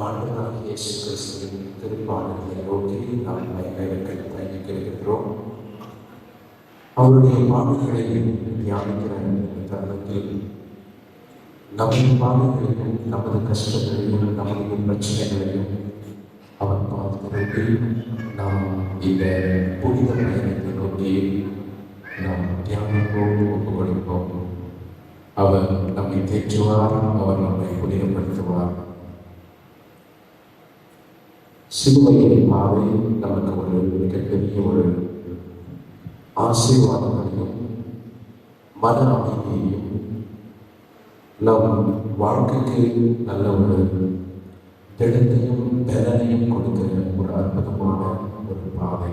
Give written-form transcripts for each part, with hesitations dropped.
ஆண்டவராகிய இயேசு கிறிஸ்துவின் திருப்பாடுகளை நோக்கி நாம் பயணிக்கிறோம். அவருடைய பாடுகளை தியானிக்கிற தருணத்தில் நமது பாடுகளையும் நமது கஷ்டங்களையும் நமது பிரச்சனைகளையும் அவர் பார்த்து நாம் இந்த புனித பயணத்தை நோக்கி நாம் தியானிப்போம், ஒப்புக் கொடுப்போம். அவர் நம்மை தேற்றுவார், அவர் நம்மை புனிதப்படுத்துவார். சிலுவையின் பாதை நமக்கு ஒரு மிகப்பெரிய ஒரு ஆசீர்வாதங்களையும் மன அமைதியையும் நம் வாழ்க்கைக்கு நல்ல ஒரு திடத்தையும் பலனையும் கொடுக்கிற ஒரு அற்புதமான ஒரு பாதை.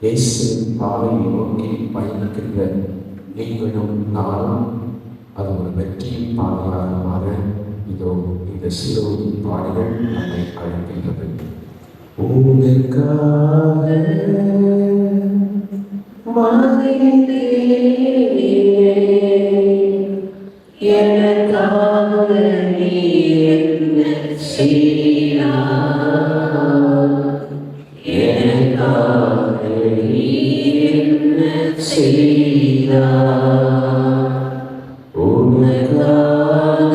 இயேசு பாதையை நோக்கி பயணிக்கின்ற நீங்களும் நானும் அது ஒரு வெற்றியின் பாதையாக மாற இதோ இந்த சிலுவையின் பாதைகள் நம்மை அழைக்கின்றது. உனக்காக எனக்காக நீ என்ன செய்தாய், எனக்காக நீ என்ன செய்தாய், உனக்காக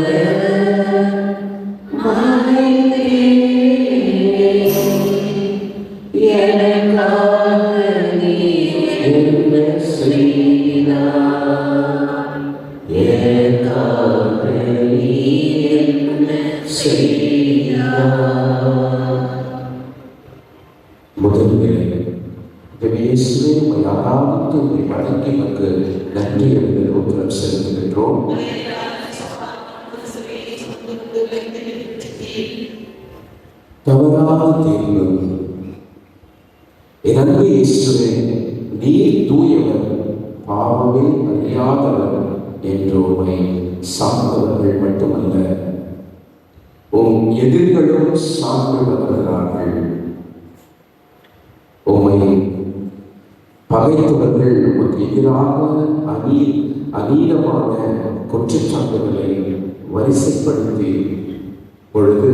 முதலில் இயேசுவே ஆராதித்து வணங்கி நமக்கு நன்றி என்று உத்தரவு செலுத்துகின்றோம். தவறான தீர்வு. என் அன்பு இயேசுவே, நீர் தூயவர், பாவமே அறியாதவர் என்றோமை சார்ந்தவர்கள் மட்டுமல்ல, உம் எதிர்களும் சார்ந்து வருகிறார்கள். உம்மை பகைத்தவர்கள் உமக்கு எதிராக அநீதமான குற்றச்சாட்டுகளை வரிசைப்படுத்தி பொழுது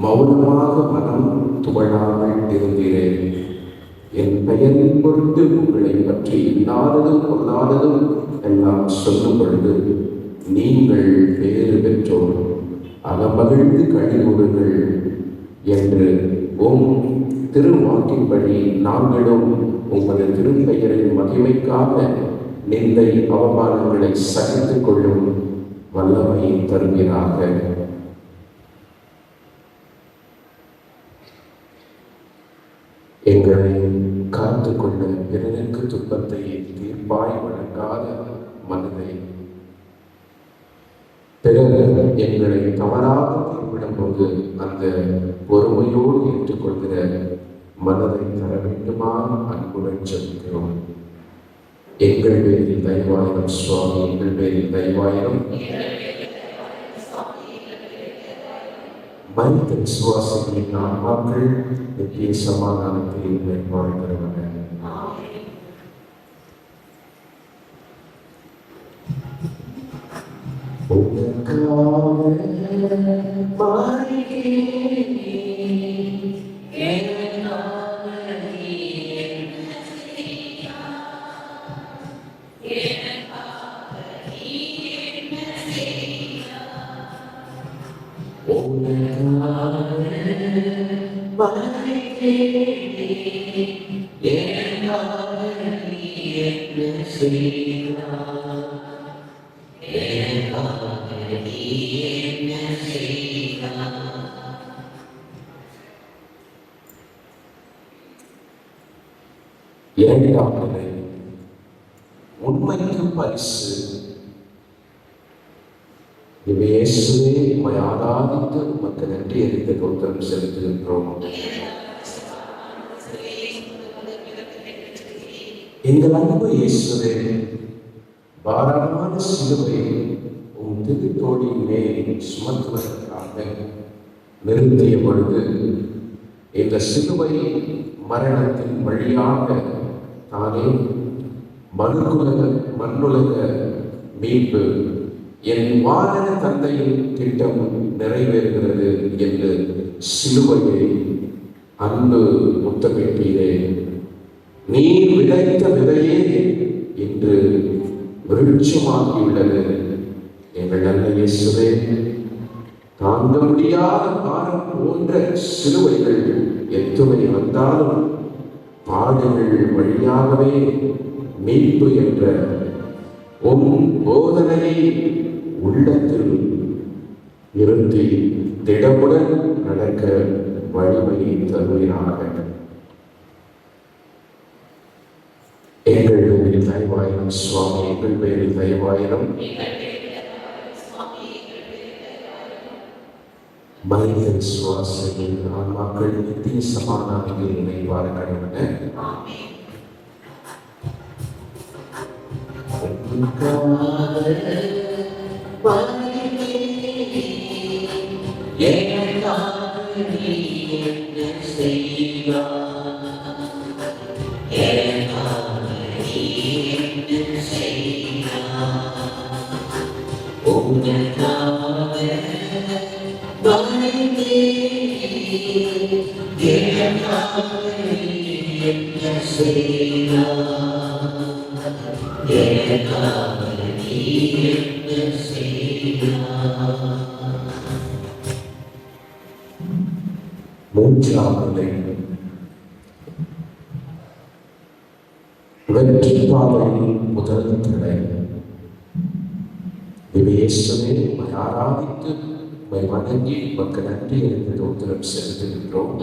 மௌனமாக மனம் துவழாமல் இருந்தீரேன். என் பெயரின் பொருட்டு உங்களை பற்றி இல்லாததும் பொல்லாததும் எல்லாம் சொல்லும் பொழுது நீங்கள் பேறு பெற்றோர், அகமகிழ்ந்து கழிவுறுங்கள் என்று உம் திருவாக்கின்படி நாங்களும் உமது திருப்பெயரின் மகிமைக்காக நிந்தை அவமானங்களை சகித்துக் கொள்ளும் வல்லமையை தருவீராக. எங்களை காத்து கொள்ள பிறருக்கு துன்பத்தை தீர்ப்பாய் வழங்காத மனதை, பிறர் எங்களை தவறாக தீர்ப்பிடும் போது அந்த பொறுமையோடு ஏற்றுக்கொள்கிற மனதை தர வேண்டுமா அன்புடன் ஜெபிக்கிறோம். எங்கள் பேரில் தயவாயிரம் சுவாமி, எங்கள் பேரில் தயவாயிரம். மனித விசுவாசிகளின் ஆன்மாக்கள் நித்திய சமாதானத்தில் மேற்பாடுகிறவர்கள். இரண்டாம் நிலை, உண்மைக்கு பரிசு. இயேசுவே, உம்மை ஆராதித்து உமக்கு நன்றி அறிந்த தோத்திரம் செலுத்துகின்றோம். எங்கள் அன்பு இயேசுவே, பாரமான சிலுவை உம் திருத்தோளின் மேல் சுமத்துவதற்காக நிறுத்திய பொழுது இந்த சிலுவை மரணத்தின் வழியாக தானே மண்ணுலக மீட்பு என் வானர தந்தையின் திட்டம் நிறைவேறுகிறது என்று சிலுவையை அன்பு முத்தமிட்டீரே. நீர் விதைத்த விதையே என்று விருட்சமாகியுள்ளது. எங்கள் நல்ல இயேசுவே, தாங்க முடியாத பாரம் போன்ற சிலுவைகள் எத்துணை வந்தாலும் பாடுகள் வழியாகவே மீட்பு என்ற உம் போதனையை உள்ளத்தில் இருத்தி திடமுடன் நடக்க வலிமையை தருவீராக. எங்கள் பேரில் தயவாயிரம் சுவாமி, எங்கள் பேரில் தயவாயிரம். மனித விசுவாசிகள் ஆன்மாக்கள் நித்திய சமாதானத்தில் இணைவார கடவுள. மூன்றாவது வெற்றி பாதையில் முதல் தடை. இயேசுவே, ஆராதித்து வணங்கி மக்கள் நன்றி என்று தோத்திரம் செலுத்துகின்றோம்.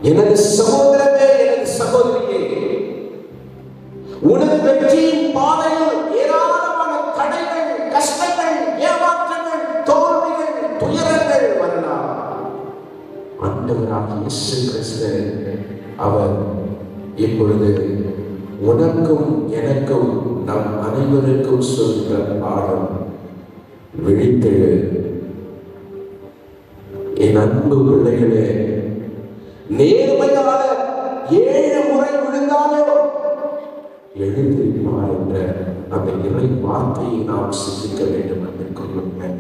எனது சகோதரமே, எனது சகோதரியே, உனது வெற்றியின் பாதையில் ஏராளமான தடைகள், கஷ்டங்கள், ஏமாற்றங்கள், தோல்விகள், துயரங்கள் வரலாம். ஆண்டவராகிய இயேசு கிறிஸ்து அவர் இப்பொழுது உனக்கும் எனக்கும் நம் அனைவருக்கும் சொல்கிற பாடம், விழித்தெழு என் அன்பு பிள்ளைகளே. நேர்மையான 7 முறை விழுந்தாலோ எழுந்திருப்பார் என்ற அந்த இறை வார்த்தையை நாம் சிந்திக்க வேண்டும் என்று கொள்ளுங்கள்.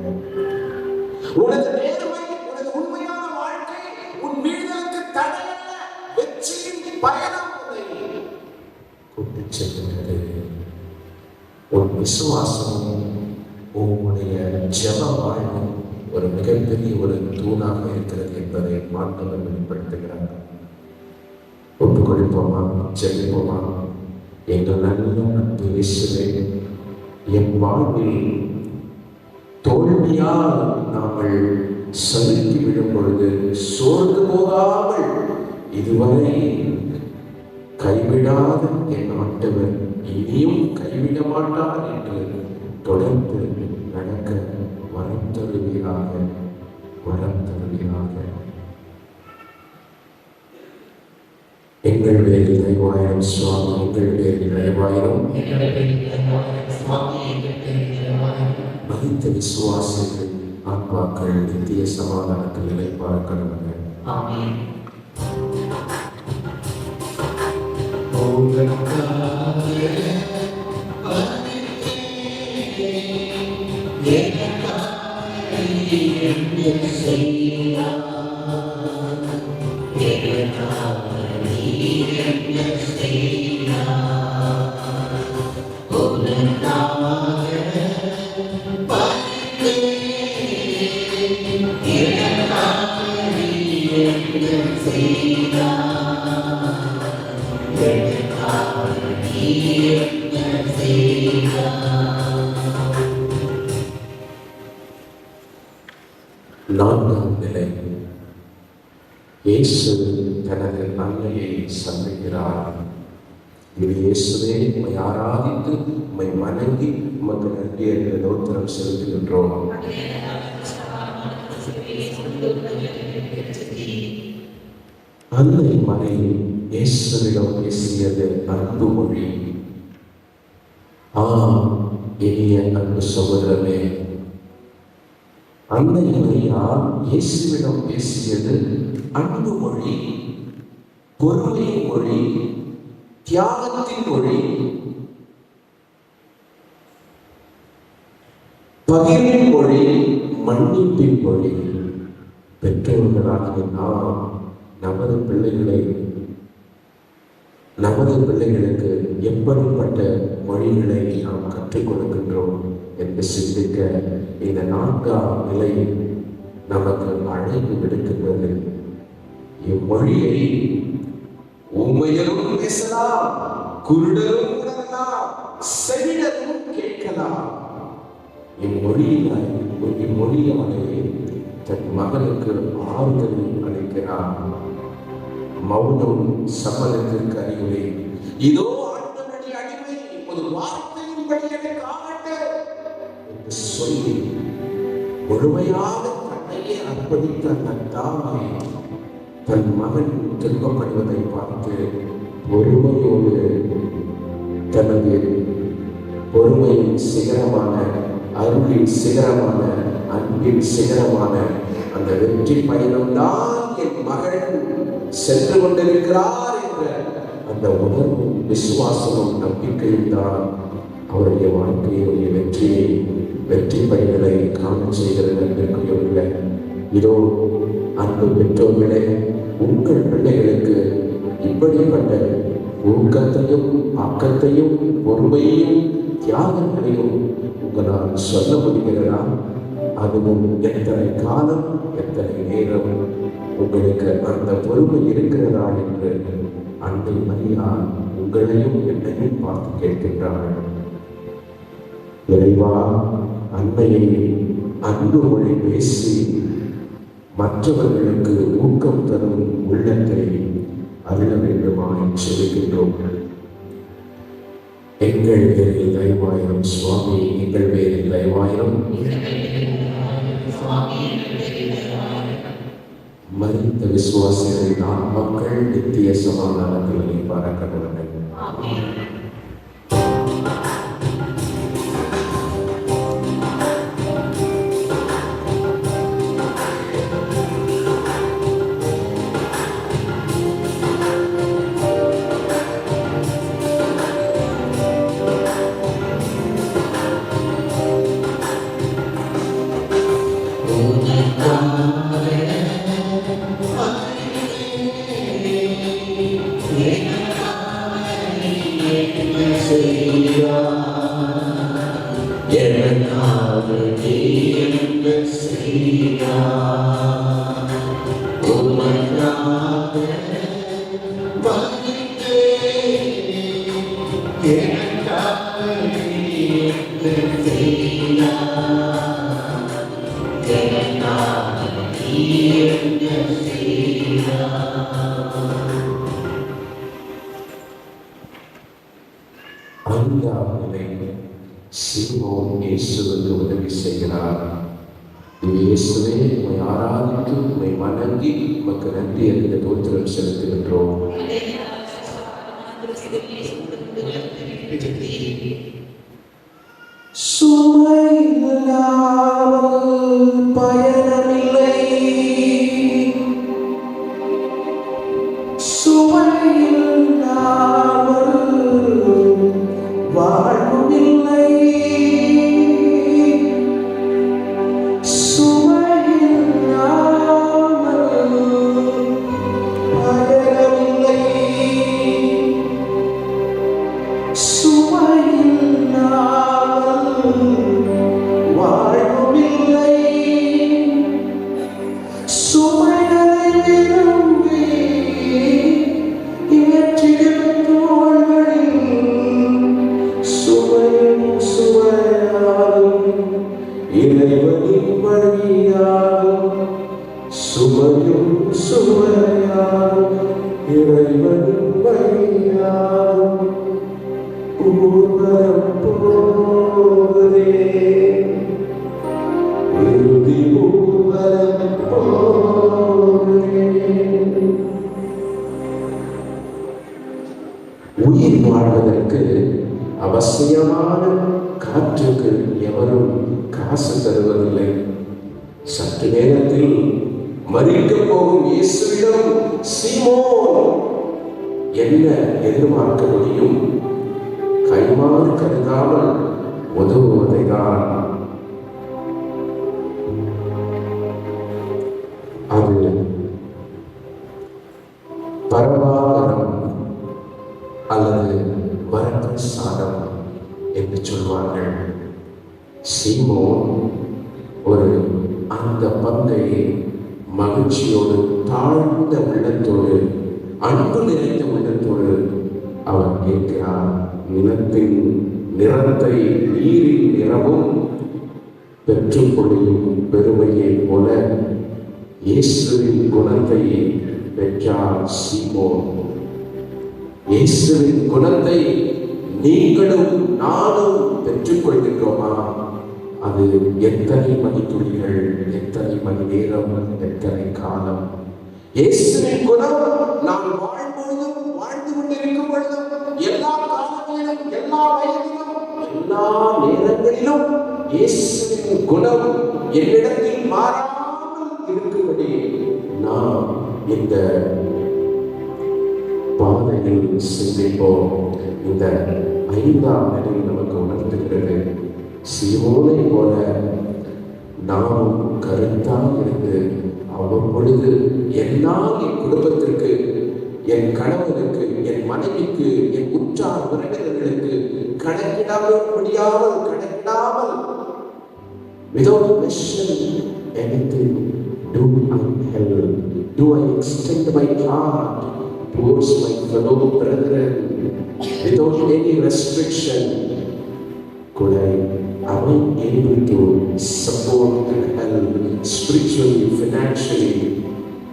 உனது நேர்மை, உனது உண்மையான வாழ்க்கை உன் வீடுகளுக்கு தடையல்ல, வெற்றியின் பயணம் கூட்டிச் செல்கிறது. உன் விசுவாசமும் உன்னுடைய ஜெப வாழ்வும் ஒரு மிகப்பெரிய ஒரு தூணாக இருக்கிறது என்பதை மாற்றங்கள் வெளிப்படுத்துகிறார். ஒப்புக்கொள்வோமா, ஜெபிப்போமா. எங்கள் நல்ல அன்பு இயேசுவே, என் வாழ்வில் தோல்வியால் நாங்கள் சறுக்கி விழும் பொழுது சோர்ந்து போகாமல் இதுவரை கைவிடாத என் ஆண்டவர் இனியும் கைவிட மாட்டார் என்று தொடர்ந்து நடக்க வரம் தருவீராக, வரம் தருவீராக. எங்கள் பேரில் தயவாயிரம் சுவாமி, எங்கள் பேரில் தயவாயிரம். மதித்த விசுவாசிகள் ஆத்மாக்கள் நித்திய சமாதானத்தில் நிலைப்பார்க்கணும். ஆமென். நான்காம் நிலை, இயேசு தனது நன்மையை சந்திக்கிறார். இது இயேசுவே உம்மை ஆராதித்து உம்மை வணங்கி உமக்கு நன்றி என்ற தோத்திரம் செலுத்துகின்றோம். அன்னை மறை இயேசுவிடம் பேசியது அன்பு மொழி. இனிய அன்பு சகோதரமே, அன்னை மரியா இயேசுவிடம் பேசியது அன்பு மொழி, பொறுமையின் மொழி, தியாகத்தின் மொழி, பகிர்வின் மொழி, மன்னிப்பின் மொழி. பெற்றோர்களாகிய நாம் நமது பிள்ளைகளுக்கு எப்படிப்பட்ட மொழிகளை நாம் கற்றுக் கொடுக்கின்றோம் என்று சிந்திக்க இந்த நான்காம் நிலை நமக்கு அழைப்பு விடுக்கின்றது. இம்மொழியை உண்மையரும் பேசலாம், குருடரும் உணரலாம், செவிடரும் கேட்கலாம். இம்மொழியாலே தன் மகனுக்கு ஆறுதல் அளிக்கிறார். மௌனம் சம்மதத்திற்கு அறிவுரை. இதோ ஆண்டவருடைய அடிமை ஒரு வார்த்தையின்படி எனக்கு ஆகட்டும் என்று சொல்லி முழுமையாக தன்னையே அர்ப்பணித்த அந்த தாய் தன் மகன் துன்பப்படுவதை பார்த்து பொறுமையோடு தனது பொறுமையின் சிகரமான, அருளின் சிகரமான, அன்பின் சிகரமான அந்த வெற்றி பயணம்தான் என் மகள் சென்று கொண்டிருக்கிறார் என்ற அந்த உணர்வும் விசுவாசமும் நம்பிக்கையும் தான் அவருடைய வாழ்க்கையுடைய வெற்றி பயன்களை காண செய்கிறது என்று. இதோ அன்பு பெற்றோர்களே, உங்கள் பிள்ளைகளுக்கு இப்படிப்பட்ட ஊக்கத்தையும் ஆக்கத்தையும் பொறுமையையும் தியாகங்களையும் உங்களால் சொல்ல முடிகிறதா? அதுவும் எத்தனை காலம், எத்தனை நேரம் உங்களுக்கு அந்த பொறுமை இருக்கிறதா என்று அன்னை மரியா உங்களையும் என்னையும் பார்த்து கேட்கின்றாள். இறைவா, அன்னையை அன்பு மொழி பேசி மற்றவர்களுக்கு ஊக்கம் தரும் உள்ளத்தை அருள வேண்டுமாய் சொல்கின்றோம். எங்கள் பேரில் தயவாயிரம் சுவாமி, எங்கள் பேரில் தயவாயிரம். மரித்த விசுவாசிகளின் ஆத்மாக்கள் நித்திய சமாதானத்தில் பறக்கப்படுங்கள். ஐந்தாம் நிலை, சீமோன் இயேசுவுக்கு உதவி செய்கிறார். இயேசுவே, உம்மை ஆராதித்து உம்மை வணங்கி உமக்கு நன்றி என்று தோத்திரம் செலுத்துகின்றோம். சுமையில்லாமல் பயணமில்லை, சுமையில்லாமல் வாழ்வுமில்லை, சுமையில்லாமல் பயணமில்லை, சுமையில்லாமல் வாழ்வுமில்லை. சுமைகளை விரும்பி ஏற்றிடும் தோள்களில் சுமையும் சுமையாகும் இறைவனின் வழியாகும், சுமையும் சுமையாகும் இறைவனின் வழியாகும். ஊர்வலம் போகுதே, இறுதி ஊர்வலம் போகுதே. உயிர் வாழ்வதற்கு அவசியமான காற்றுக்கு எவரும் காசு தருவதில்லை. சற்று நேரத்தில் மரிக்கப் போகும் இயேசுவிடம் சீமோன் என்ன எதிர்பார்க்க முடியும்? கைமாறு கருதாமல் உதவுவதைதான். அது பரவாரம் அல்லது வரப்பிரசாதம் என்று சொல்வார்கள். சீமோன் ஒரு அந்த பங்கை மகிழ்ச்சியோடு, தாழ்ந்த உள்ளத்தோடு, அன்பு நிறைந்த உள்ளத்தோடு அவர் கேட்கிறார். நிலத்தின் நிறத்தை நீரின் நிறமும் பெற்றுக்கொள்ளும் பெருமையை போல இயேசுவின் குணத்தை பெற்றார் சீமோன். இயேசுவின் குணத்தை நீங்களும் நானும் பெற்றுக்கொள்கின்றோமா? அது எத்தனை மணித்துளிகள், எத்தனை மணி நேரம், எத்தனை காலம்? இயேசுவின் குணம் நான் வாழ்ம்பொழுதும், வாழ்ந்து கொண்டிருக்கும் பொழுதும், எல்லா காலங்களிலும், எல்லா வயதிலும், எல்லா நேரங்களிலும் இயேசுவின் குணம் என்னிடத்தில் மாறாமல் இருக்கும்படி நாம் இந்த பாதையில் சிந்திப்போம். இந்த ஐந்தாம் நிலை நமக்கு உணர்த்துகிறது. சீமோனை போல நாமும் கருத்தாக இருந்து அவ்வப்பொழுது என்னால் என் குடும்பத்திற்கு, என் கணவனுக்கு, என் மனைவிக்கு, என் உற்றார் உறவினர்களுக்கு கணக்கிடாமல் without question anything, do I help? Do I extend my heart towards my fellow brethren without any restriction? Am I able to support and help spiritually, financially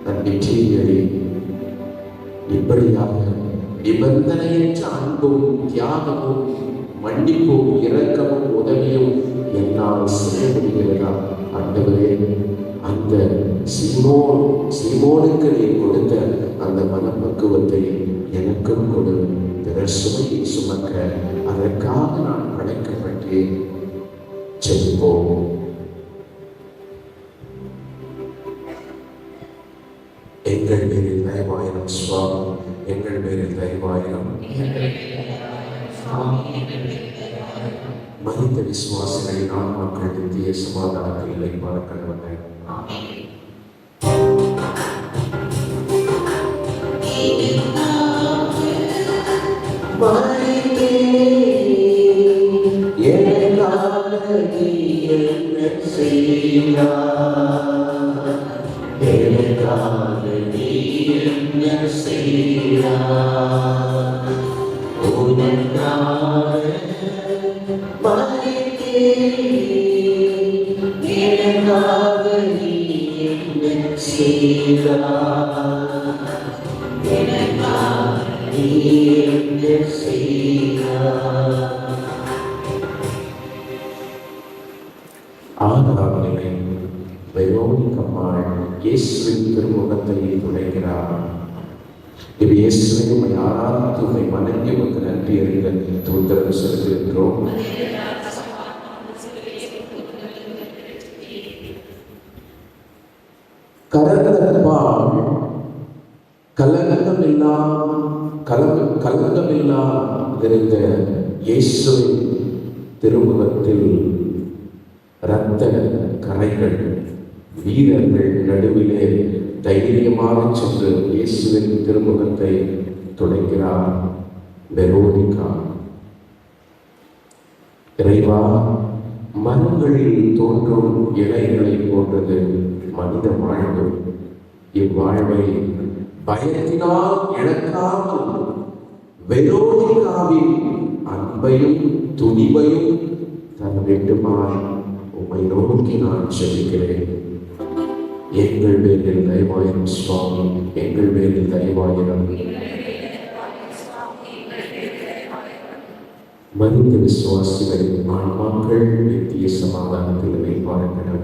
and materially? இப்படியாக நிபந்தனையற்ற அன்பும் தியாகமும் மன்னிப்பும் இரக்கமும் உதவியும் என்னால் செய்ய முடிகிறதா? ஆண்டவரே, அந்த சீமோனுக்கு நீ கொடுத்த அந்த மனப்பக்குவத்தை எனக்கும் கொடு. பிறர் சுமையை சுமக்க அதற்காக நான் படைக்கப்பட்டேன். செல்வோம். எங்கள் பேரில் தயவாயிரம் சுவாமி, எங்கள் பேரில் தயவாயிரம். மனித விசுவாசிகளின் ஆன்மாக்கள் நித்திய சமாதானத்தில் இளைப்பாற கடவுளே. செய்தார். எனக்காக நீ என்ன செய்தார். ஆனாலே வெரோனிக்கம்மாள் இயேசுவின் திருமுகத்தை துடைக்கிறார். இது இயேசுவை உம்மை ஆராதித்து உம்மை வணங்கி உமக்கு நன்றி அறிந்த தூதரம் செலுத்துகின்றோம். கரகலப்பால் கலங்கமில்லாதிருந்த இயேசுவின் திருமுகத்தில் இரத்த கரைகள் வீரர்கள் நடுவிலே தைரியமாக சென்று இயேசுவின் திருமுகத்தை துடைக்கிறார் வெரோனிகா. இறைவா, மரங்களில் தோன்றும் இலைகளை போன்றது மனித வாழ்வு. இவ்வாழ்வை பயத்தினால் இழக்காமல் வெரோனிகாவின் அன்பையும் துணிவையும் தர வேண்டுமாய் உம்மை நோக்கி நான் செல்கிறேன். எங்கள் பேரில் தயவாயிரம் சுவாமி, எங்கள் பேரில் தயவாயிரம். மனித விசுவாசிகளின் ஆன்மாக்கள் நித்திய சமாதானத்தில் வைப்பார்கள்.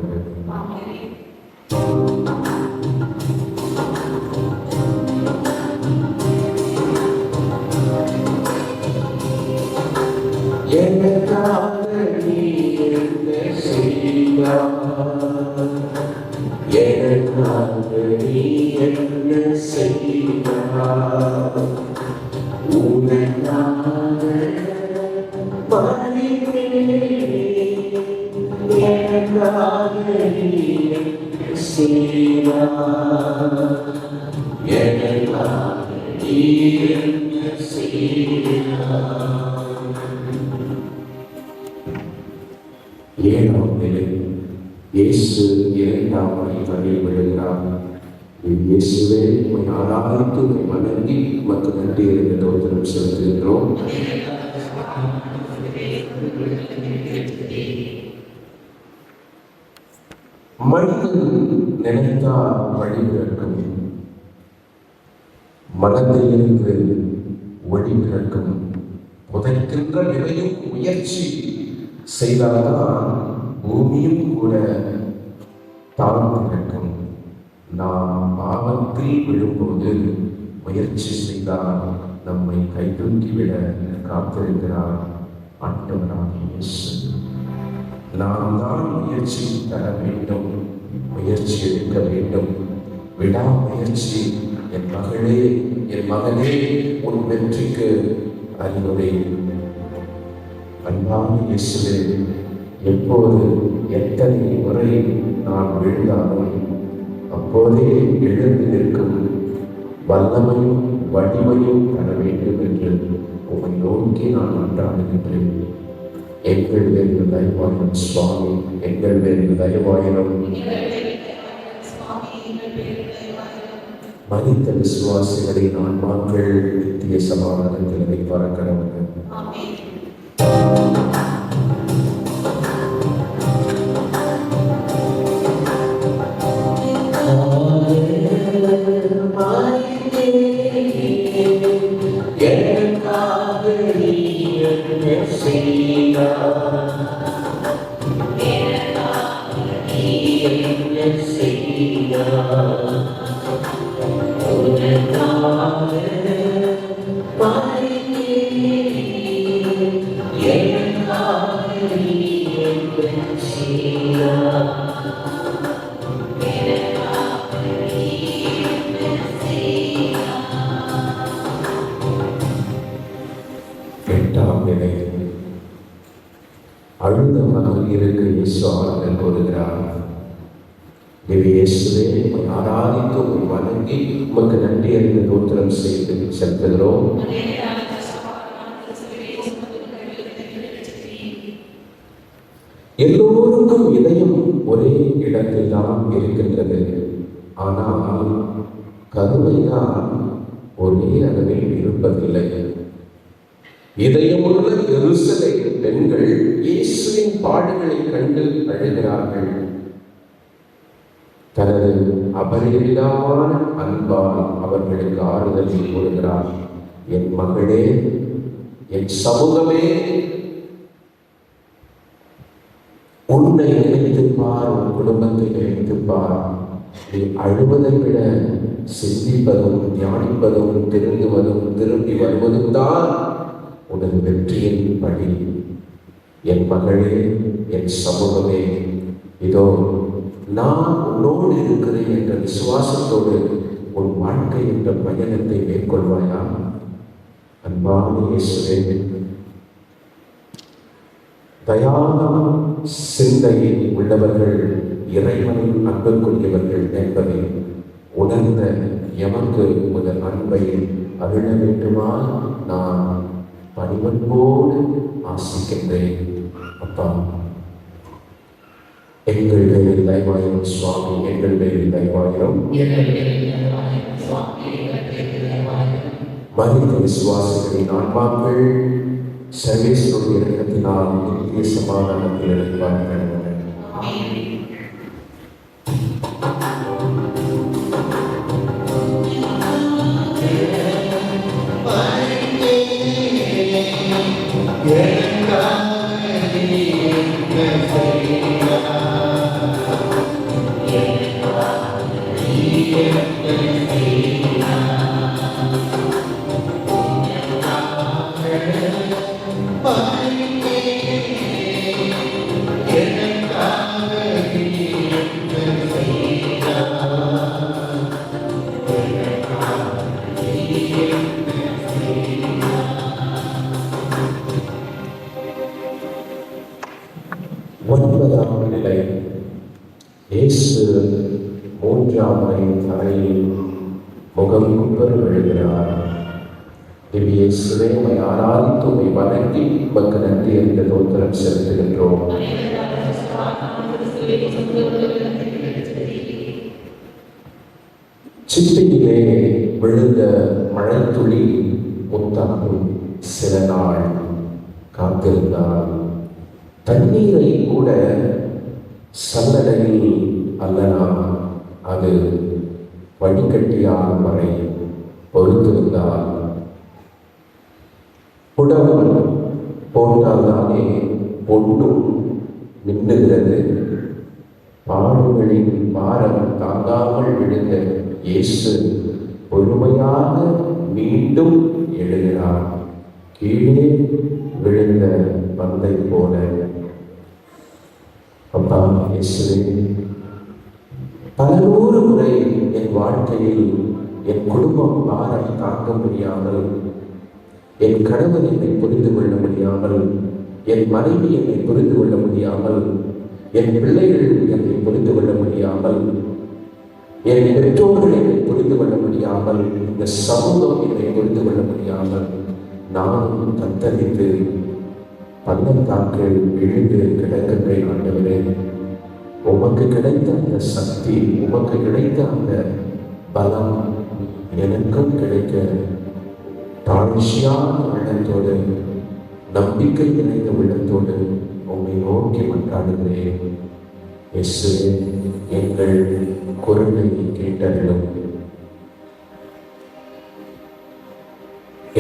எனக்காக நீ என்ன செய்தார். எனக்காக நீ என்ன செய்தார். உனக்காக எனக்காக நீ என்ன செய்தார். எனக்காக நீ என்ன செய்தார். ஏழாம் நிலை இயேசு இரண்டாம் வழியில் விழுகிறார். இயேசுவே உம்மை ஆராதித்து உம்மை வணங்கி உமக்கு நன்றி அறிந்த தோத்திரம் செலுத்துகின்றோம். மனிதன் நினைத்தால் வழிபிறக்கும், மனதிலிருந்து ஒளி பிறக்கும். புதைக்கின்ற நிலையும் முயற்சி செய்தால்தான் பூமியும் கூட தாழ்ந்திருக்கும். நாம் பாவத்தில் விழும்போது முயற்சி செய்தால் நம்மை கைதூக்கிவிட காத்திருக்கிறார் ஆண்டவராகிய இயேசு. நாம் தான் முயற்சி தர வேண்டும், முயற்சி எடுக்க வேண்டும். விடாமுயற்சி. என் மகளே, என் மகனே, உன் வெற்றிக்கு அறிவுரை. அன்பான இயேசுவே, எப்போது எத்தனை முறை நான் விழுந்தாலும் அப்போதே எழுந்து நிற்கும் வல்லமையும் வலிமையும் தர வேண்டும் என்று உம்மை நோக்கி நான் மன்றாடுகின்றேன். எங்கள் பேரில் தயவாயிரம் சுவாமி, எங்கள் பேரில் தயவாயிரம். மனித விசுவாசிகளின் ஆன்மாக்கள் நித்திய சமாதானத்தில் வைப்பார்கள். அழுத மகளிருக்கு இயேசு ஆறுதல் கூறுகிறார். இயேசுவே, ஆராதித்து வணங்கி உமக்கு நன்றி அறிந்த தோத்திரம் செய்து செலுத்துகிறோம். எல்லோருக்கும் இதயம் ஒரே இடத்தில் தான் இருக்கின்றது. ஆனால் கருணைதான் ஒரே அளவில் இருப்பதில்லை. இதயமுள்ள எருசலேம் பெண்கள் இயேசுவின் பாடுகளை கண்டு அழுகிறார்கள். தனது அபரிமிதமான அன்பால் அவர்களுக்கு ஆறுதலை கூறுகிறார். என் மகளே, என் சமூகமே, உன்னை நினைத்துப் பார், உன் குடும்பத்தை நினைத்துப் பார். நீ அழுவதை விட சிந்திப்பதும் தியானிப்பதும் திருந்துவதும் திரும்பி வருவதும் தான் உனது வெற்றியின் படி. என் மகளே, என் சமூகமே, இதோ நான் உன்னோடு இருக்கிறேன் என்ற விசுவாசத்தோடு உன் வாழ்க்கை என்ற பயணத்தை மேற்கொள்வாயா? அன்பான இயேசுவே, தயான சிந்தையில் உள்ளவர்கள் இறைவனின் அன்புக்குரியவர்கள் என்பதை உணர்ந்த எமக்கு முதல் அன்பை அருள வேண்டுமா நான் பணிவன்போடு ஆசிக்கின்றேன். அப்பா, எங்கள் பேரில் தயவாயிரும் சுவாமி, எங்கள் பேரில் தயவாயிரும். மனித விசுவாசிகளின் ஆன்மாக்கள் சர்வேஸ்வருடைய இரக்கத்தினால் நித்திய சமாதானத்தில் இருப்பார்கள். ஒன்பதாம் நிலை. இயேசு மூன்றாம் முறை தரையில் முகம் குப்புற விழுகிறார். இயேசுவே, உம்மை ஆராதித்து உம்மை வணங்கி உமக்கு நன்றி என்ற தோத்திரம் செலுத்துகின்றோம். சிப்பியிலே விழுந்த மழைத்துளி முத்தாகும் சில நாள் காத்திருந்தால் தண்ணீரை கூட சல்லடையில் அல்லலாம் அது வடிகட்டியாகும் வரை பொறுத்திருந்தால் குடம் போட்டால்தானே பொண்ணும் மின்னுகிறது. பாடுகளின் பாரம் தாங்காமல் விழுந்த இயேசு பொறுமையாக மீண்டும் எழுகிறார். கீழே விழுந்த பந்தை போல. அப்பா இயேசுவே, பல நூறு முறை என் வாழ்க்கையில் என் குடும்பம் பாரம் தாங்க முடியாமல், என் கணவன் என்னை புரிந்து கொள்ள முடியாமல், என் மனைவி என்னை புரிந்து கொள்ள முடியாமல், என் பிள்ளைகள் என்னை புரிந்து கொள்ள முடியாமல், என் பெற்றோர்கள் என்னை புரிந்து கொள்ள முடியாமல், இந்த சமூகம் என்னை புரிந்து கொள்ள முடியாமல் நானும் தத்தளித்து பள்ளத்தாக்கில் விழுந்து கிடக்கின்றேன். ஆண்டவரே, உமக்கு கிடைத்த அந்த சக்தி, உமக்கு கிடைத்த அந்த பலம் எனக்கும் கிடைக்க தாழ்ச்சியான உள்ளத்தோடு, நம்பிக்கை நிறைந்த உள்ளத்தோடு உம்மை நோக்கி மன்றாடுகிறேன். இயேசுவே, எங்கள் குரலை கேட்டருளும்.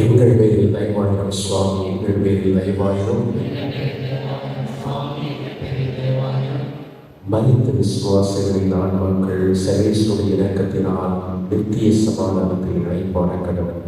எங்கள் பேரில் தயவாயிரும் சுவாமி, எங்கள் பேரில் தயவாயிரும். மனித விசுவாசிகளின் ஆன்மாக்கள் சர்வேஸ்வருடைய இரக்கத்தினால் நித்திய சமாதானத்தில் இணைப்பான கடவுள்.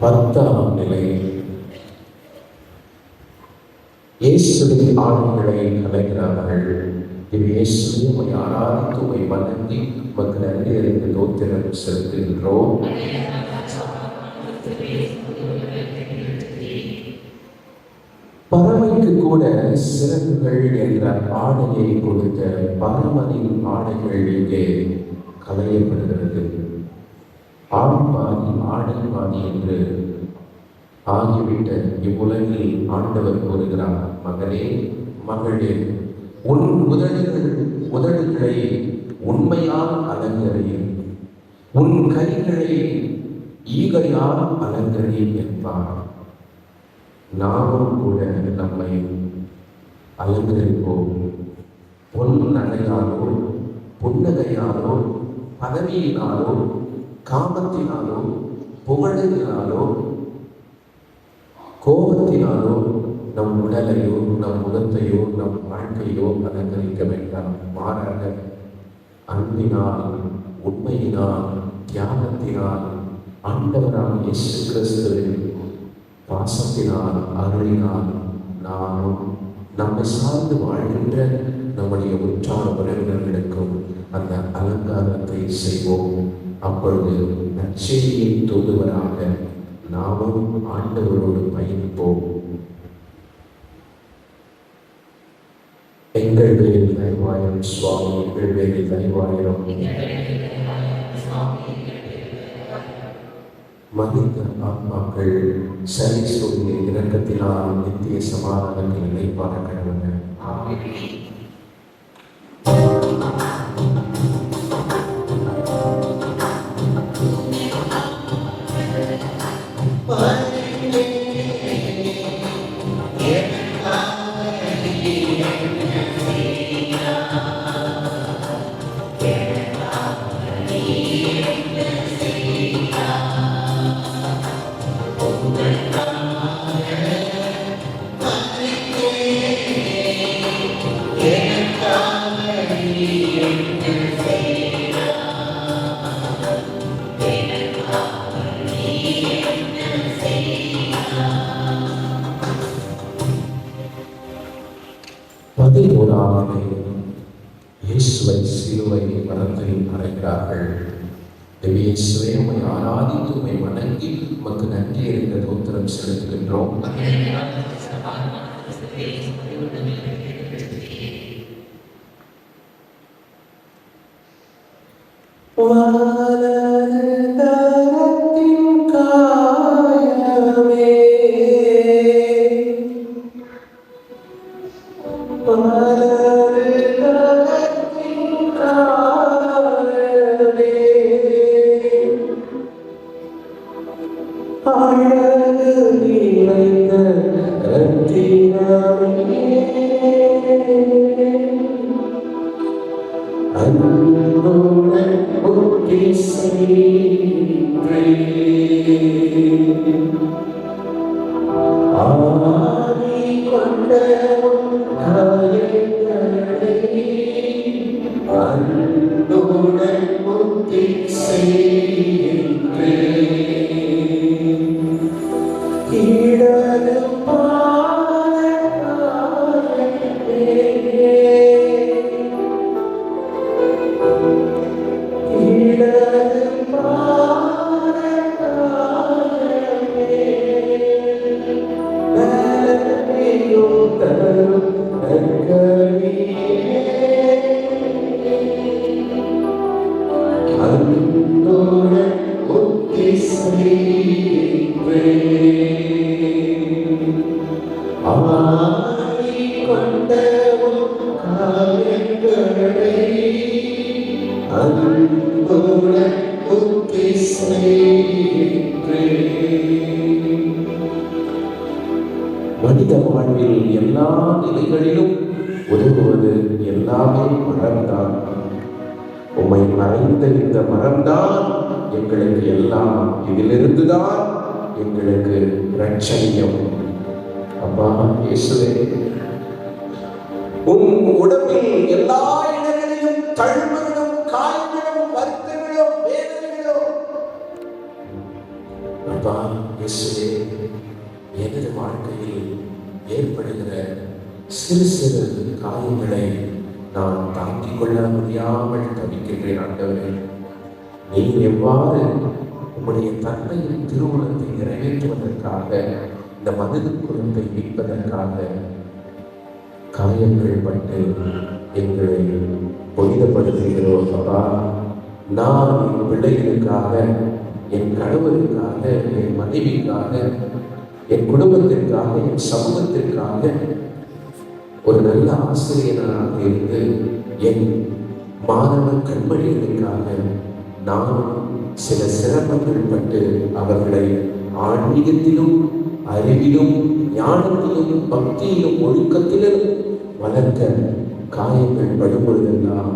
பத்தாம் நிலை. இயேசுவின் ஆடைகளை கலைகிறார்கள். இயேசுவே உம்மை ஆராதித்து உம்மை வணங்கி உமக்கு நன்றி அறிந்து தோத்திரம் செலுத்துகின்றோம். பறவைக்கு கூட சிறகுகள் என்ற ஆடையை கொடுத்த பரமனின் ஆடைகள் இங்கே களையப்படுகிறது. ஆண் பாதி ஆடை பாதி என்று ஆகிவிட்ட இவ்வுலகில் ஆண்டவர் கூறுகிறார், மகனே மகளே, உன் உதடுகளை உண்மையால் அலங்கரி, உன் கைகளை ஈகையால் அலங்கரி என்பார். நாமும் கூட நம்மை அலங்கரிப்போம். பொன் நகையாலோ புன்னகையாலோ பதவியினாலோ காமத்தினாலோ புகழினாலோ கோபத்தினாலோ நம் உடலையோ நம் முகத்தையோ நம் வாழ்க்கையோ அலங்கரிக்க வேண்டாம். மாறாக அன்பினால் உண்மையினால் தியாகத்தினால் ஆண்டவரான இயேசு கிறிஸ்துவின் பாசத்தினால் அருளினால் நாமும் நம்மை சார்ந்து வாழ்கின்ற நம்முடைய உற்றார உறவினர்களுக்கும் அந்த அலங்காரத்தை செய்வோம். அப்பொழுது நற்செய்தியின் தூதுவராக நாமும் ஆண்டவரோடு பயணிப்போம். எங்கள் பேரில் தயவாயிரம் சுவாமி, எங்கள் பேரில் தயவாயிரம். மனித ஆத்மாக்கள் சரி சொல்லிய இரக்கத்தினால் நித்திய சமாதானத்தில் நிலைப்பாட கடவுள். இயேசுவை சிலுவை மரத்தில் அறைகிறார்கள். இயேசுவை உம்மை ஆராதித்து உம்மை வணங்கி உமக்கு நன்றி அறிந்த தோத்திரம் செலுத்துகின்றோம். மனித வாழ்வில் எல்லா நிலைகளிலும் உதவுவது எல்லாமே மரம்தான். உம்மை மறைந்த இந்த மரம்தான் எங்களுக்கு எல்லாம், இதிலிருந்துதான் எங்களுக்கு ரட்சணியம். அப்பா இயேசுவே, உன் உடம்பில் எல்லா இடங்களிலும் தழும்புகளும் காயங்களும் வருத்தங்களும் வேதனைகளும் அப்பா இயேசுவே, எனது வாழ்க்கையில் ஏற்படுகிற சிறு சிறு காயங்களை நான் தாங்கிக் கொள்ள முடியாமல் தவிக்கின்றேன். ஆண்டவரே, நீர் எவ்வாறு உம்முடைய தன்மையின் திருவுளத்தை நிறைவேற்றுவதற்காக, இந்த மனித குலத்தை மீட்பதற்காக காயங்கள் பட்டு எங்களை புனிதப்படுத்துகிறோம். அப்பா, நான் என் பிள்ளைகளுக்காக, என் கணவருக்காக, என் மனைவிக்காக, என் குடும்பத்திற்காக, என் சமூகத்திற்காக ஒரு நல்ல ஆசிரியனாக இருந்து என் மாணவ கண்மணிகளுக்காக நான் சில சிரமங்கள் பட்டு அவர்களை ஆன்மீகத்திலும், அறிவிலும், ஞானத்திலும், பக்தியிலும், ஒழுக்கத்திலும் வளர்க்க காயங்கள் படும் பொழுதெல்லாம்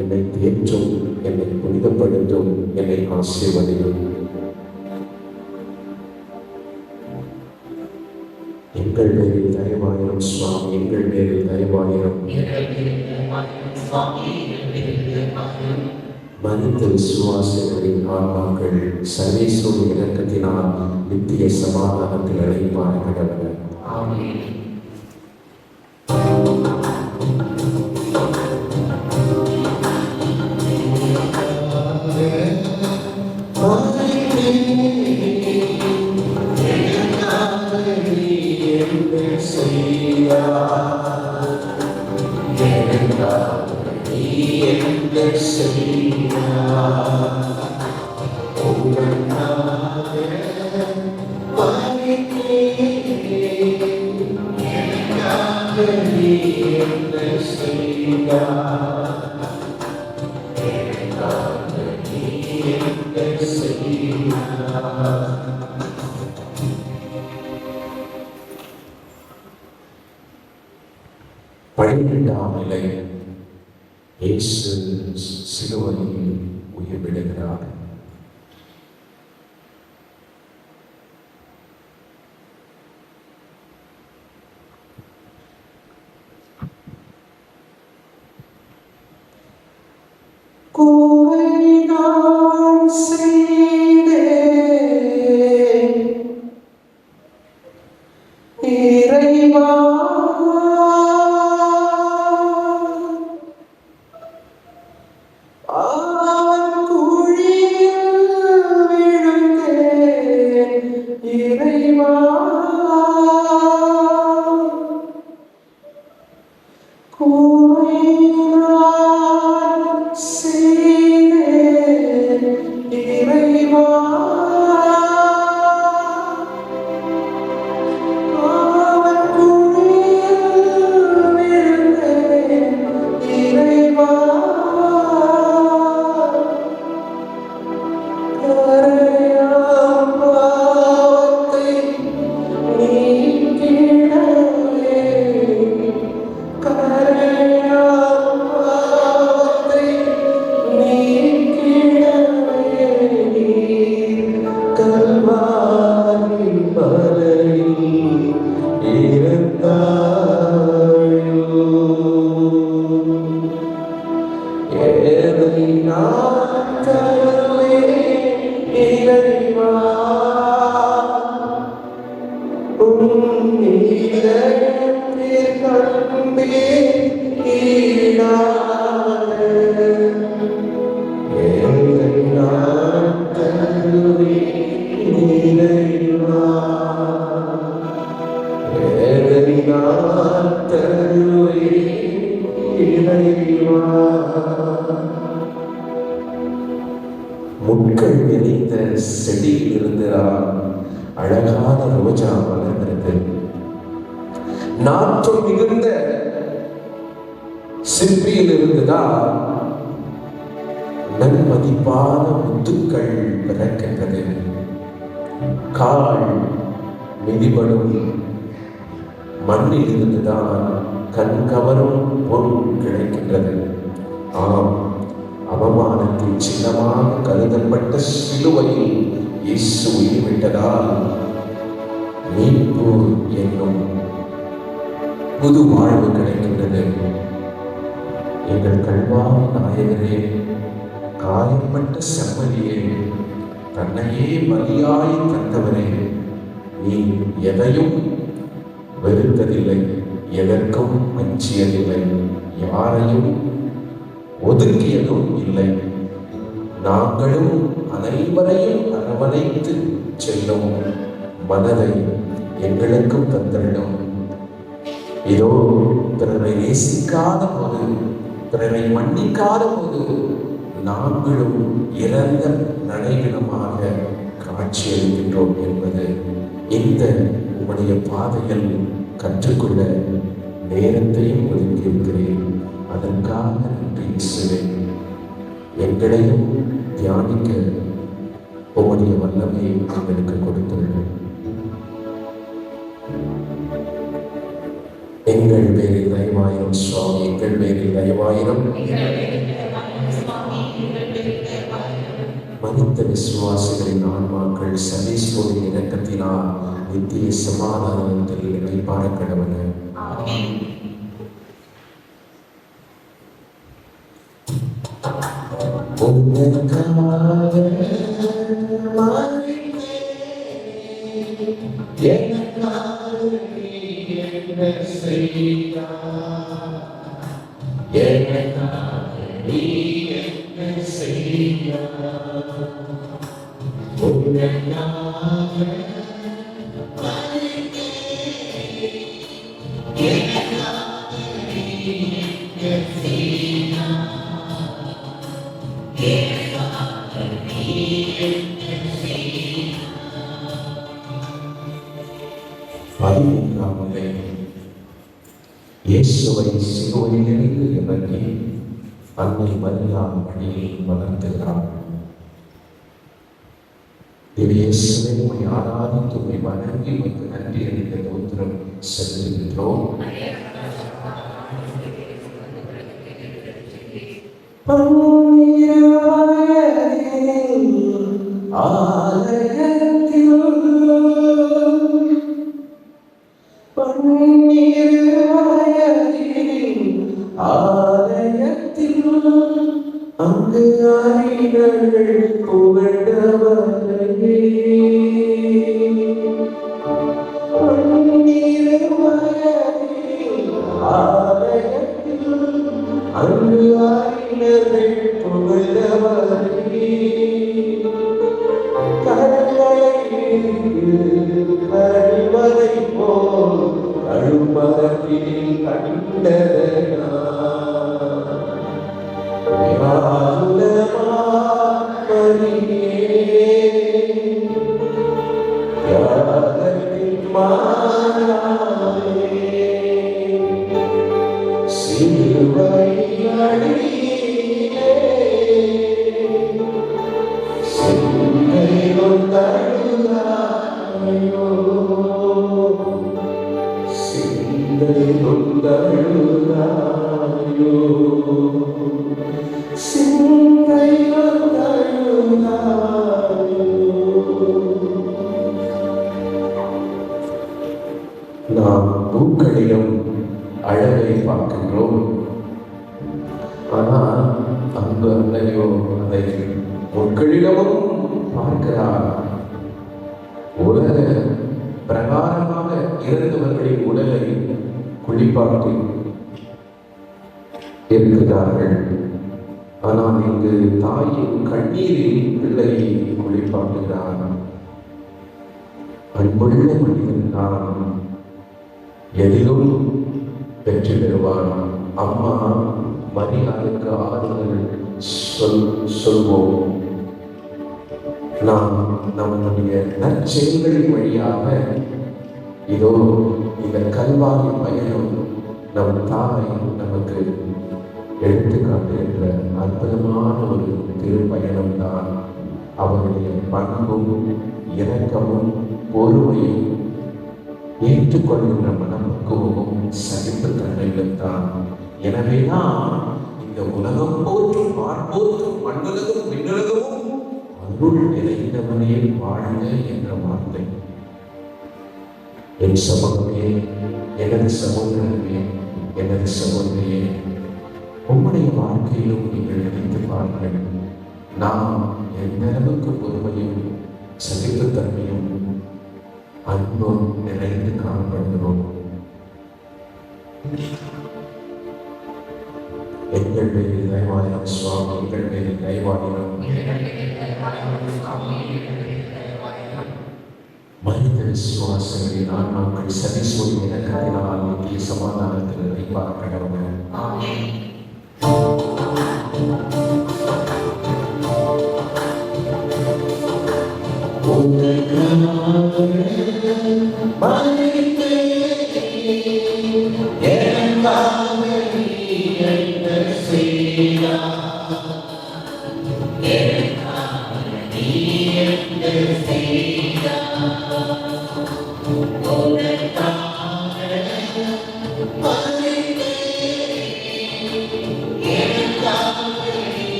என்னை தேற்றும், என்னை புனிதப்படுத்தும், என்னை ஆசீர்வதிக்கும். எங்கள் பேரில் தயவாயிரம் சுவாமி, எங்கள் பேரில் தயவாயிரம். மனித விசுவாசிகளின் ஆன்மாக்கள் சர்வேஸ்வரன் இலக்கத்தினால் நித்திய சமாதானத்தில் அழைப்பார்கள். ஆமென். பன்னிரண்டாம் நிலை, இயேசு சிலுவையில் உயிர் விடுகிறார். முட்கள் நிறைந்த செடியில் இருந்தால் அழகான ரோஜா வளர்ந்தது. நாற்றம் மிகுந்த சிற்பியில் இருந்துதான் நன்மதிப்பான முத்துக்கள் பிறக்கின்றது. கால் மிதிபடும் மண்ணில் இருந்துதான் கண் கவரும் பொருள் கிடைக்கின்றது. ஆம், அவமானத்தில் சின்னமாக கருதப்பட்ட சிலுவையில் இயேசு உயிர்விட்டதால் மீட்பு என்னும் புது வாழ்வு கிடைக்கின்றது. எங்கள் கல்வாரி நாயகரே, காயப்பட்ட செம்மறியே, தன்னையே பலியாய் தந்தவரே, நீ எதையும் வெறுத்ததில்லை, எதற்கும் அஞ்சியதில்லை. யாரையும் ஒதுக்கியதும் இல்லை. நாங்களும் அனைவரையும் அரவணைத்து செல்லும் மனதை எங்களுக்கும் தந்திடும். இதோ பிறரை நேசிக்காத போது, பிறரை மன்னிக்காத போது நாங்களும் இறந்த நடைவிடமாக காட்சியளிக்கின்றோம் என்பது இந்த உம்முடைய பாதையில் கற்றுக்கொள்ள நேரத்தையும் ஒதுக்கியிருக்கிறேன். அதற்காக நன்றி இயேசுவே. எங்களையும் தியானிக்க உம்முடைய வல்லமையை எங்களுக்கு கொடுத்துள்ளோம். எங்கள் பேரில் தயவாயிரம் சுவாமி, எங்கள் பேரில் தயவாயிரம். மனித விசுவாசிகளின் ஆன்மாக்கள் சனீஸ்வரின் இரக்கத்தினால் நித்திய சமாதானத்தில் இணைப்பார கடவுள். இயேசுவை சிலுவையிலிருந்து இறங்கி அன்னை மரியாள் வழியில் வளர்த்துகிறார். இயேசுவை உம்மை ஆராதித்து உம்மை வணங்கி உமக்கு நன்றி அறிந்த தோத்திரம் செலுத்துகின்றோம். அங்கு அறிஞர்கள் புகழ்ந்தவர்களே, அங்கு அறிஞர்கள் புகழ்ந்தவர்களே, கருவறை கருவறை போல் கழுமரத்தில் கண்டதனா நாம் பூக்களிலும் அழகை பார்க்கின்றோம். ஆனால் அன்பு அன்னையோ அதை முட்களிடமும் பார்க்கிறார். உலக பிரகாரமாக இறந்தவர்களின் உடலை குளிப்பாட்டி இருக்கிறார்கள். ஆனால் இங்கு தாயின் கண்ணீரில் பிள்ளையை குளிப்பாட்டுகிறார். அன்புள்ள மனிதன் நான் எதிலும் வெற்றி பெறுவான். அம்மா மரியாளுக்கு ஆறுதல் சொல்வோம். நாம் நம்முடைய நற்செயல்களின் வழியாக இதோ இந்த கல்வாரி பயணம் நம் தாய் நமக்கு எடுத்துக்காட்டுகின்ற அற்புதமான ஒரு திருப்பயணம் தான். அவருடைய பண்பும் இரக்கமும் பொறுமையும் ஏற்றுக்கொள்கின்ற மனப்பக்குவமும் சகிப்புத்தன்மையிலும் தான். எனவேதான் இந்த உலகம் போற்றும் பார்ப்போற்றும் மண்ணுலகம் விண்ணுலகமும் அருள் நிறைந்தவனே வாழ்க என்ற வார்த்தை. என் சமூகமே, எனது சகோதரமே, எனது சகோதரியே, உம்முடைய வாழ்க்கையிலும் நீங்கள் நினைத்து பாருங்கள். நாம் எந்த அளவுக்கு பொறுமையும் சகிப்புத்தன்மையும் அன்பும் நிறைந்து காணப்படுகிறோம். எங்கள் பேரில் தயவாயிரம் சுவாமி, எங்கள் பேரில் தயவாயிரம். மனித விசுவாசங்களின் ஆன்மாக்கள் சதிசோடி இணக்கத்தினால் நித்திய சமாதானத்தில் வைப்பார் கடவுள்.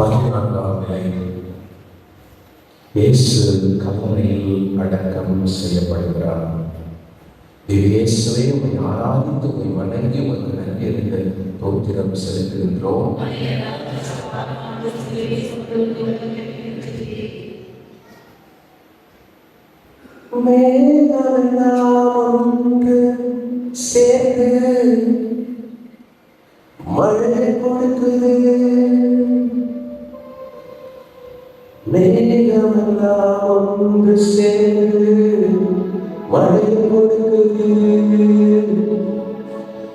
பதினான்காம் நிலை. இயேசு கல்லறையில் அடக்கம் செய்யப்படுகிறார். இயேசுவை உம்மை ஆராதித்து உம்மை வணங்கி உமக்கு நன்றி அறிந்து தோத்திரம் செலுத்துகின்றோம். ஒன்று சேர்ந்து மழை கொடுக்குது, மேகமெல்லாம் ஒன்று சேர்ந்து மழை கொடுக்குது,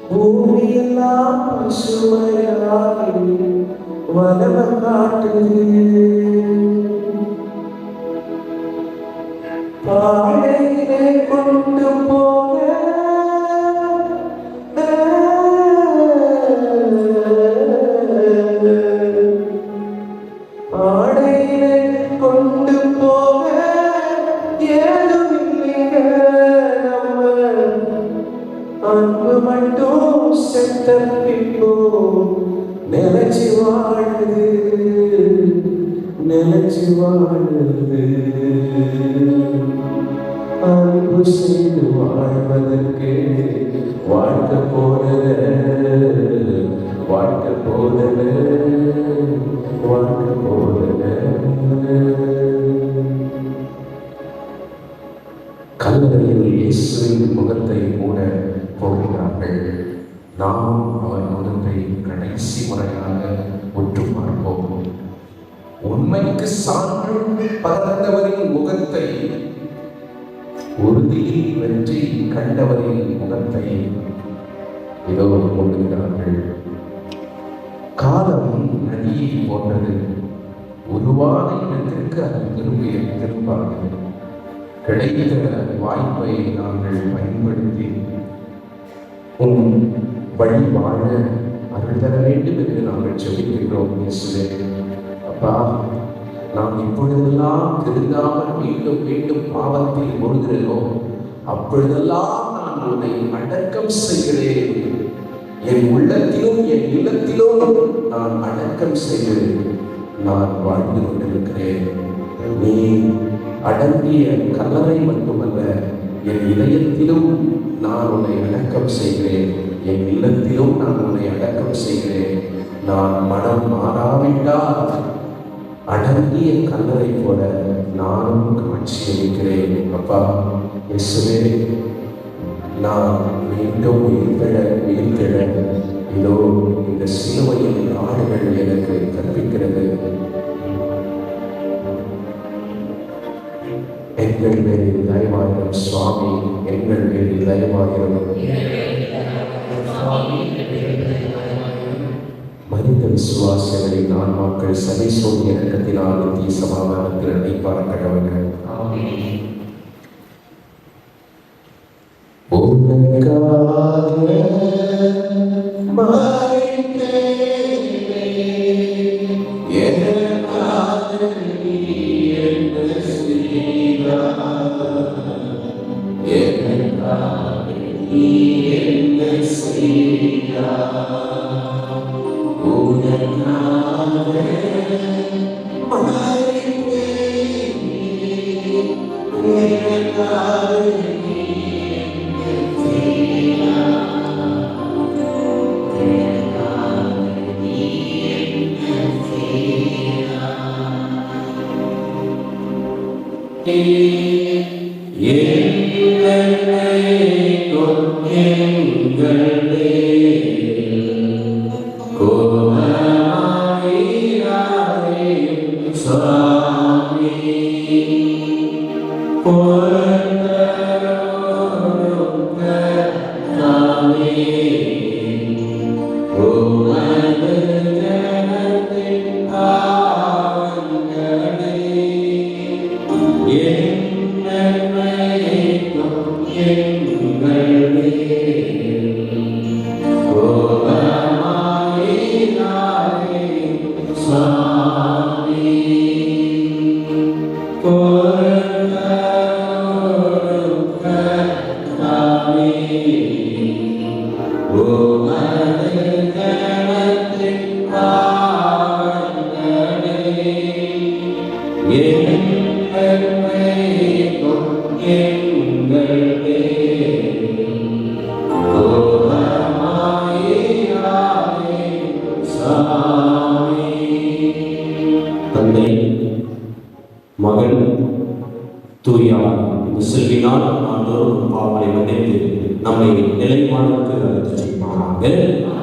பூமியெல்லாம் பசுமையாய் வளம் காட்டுது. பாடையிலே கொண்டு போக பாடையிலே கொண்டு போக ஏதும் இல்லைங்க, நம்ம அன்பு மட்டும் செத்த பின்போ நிலைச்சி வாழுது, நிலைச்சி வாழுது. அன்பு செய்து வாழ்வதற்கு வாழ்க்கை போதல, வாழ்க்கை போதல, வாழ்க்கை போதல. கல்லறையில் இயேசுவின் முகத்தை மூட போகிறார்கள். நாம் அவர் முகத்தை கடைசி முறையாக உற்று பார்ப்போம். உண்மைக்கு சான்று பகர்ந்தவரின் முகத்தை, உறுதியில் வெற்றி கண்டவரின் முகத்தை இதோ கொள்ளுகிறார்கள். காலம் நதியை போன்றது, உருவான இடத்திற்கு அது திரும்பாது. கிடைத்த வாய்ப்பை நாங்கள் பயன்படுத்தி உன் வழி வாழ அருள் தர வேண்டும் என்று நாங்கள் ஜெபிக்கின்றோம். இயேசுவே, அப்பா, நாம் இப்பொழுதெல்லாம் திருந்தாமல் மீண்டும் மீண்டும் பாவத்தில் முழுகிறேனோ அப்பொழுதெல்லாம் நான் உன்னை அடக்கம் செய்கிறேன். என் உள்ளத்திலும் என் இல்லத்திலும் நான் அடக்கம் செய்து நான் வாழ்ந்து கொண்டிருக்கிறேன். நீ அடங்கிய கல்லறை மட்டுமல்ல, என் இதயத்திலும் நான் உன்னை அடக்கம் செய்கிறேன். என் இல்லத்திலும் நான் உன்னை அடக்கம் செய்கிறேன். நான் மனம் மாறாவிட்டால் அடங்கிய கல்லறை போல நானும் காட்சி அளிக்கிறேன். அப்பா இயேசுவே, நான் மீண்டும் உயிர்த்தெழ இதோ இந்த சிலுவையின் ஆடுகள் எனக்கு கற்பிக்கிறது. எங்கள் பேரில் தயவாயிரம் சுவாமி, எங்கள் பேரில் தயவாயிரம். மனித விசுவாசங்களின் ஆன்மாக்கள் சதிசோடி இணக்கத்தினால் நித்திய சமாதானத்தில் அடைப்பார் கடவுள். தந்தை, மகன், தூயார் இந்த செல்வினால் ஆண்டோரும் பாவங்களை மன்னித்து நம்மை நிலைமானத்துக்கு அழைத்து செய்வாராக.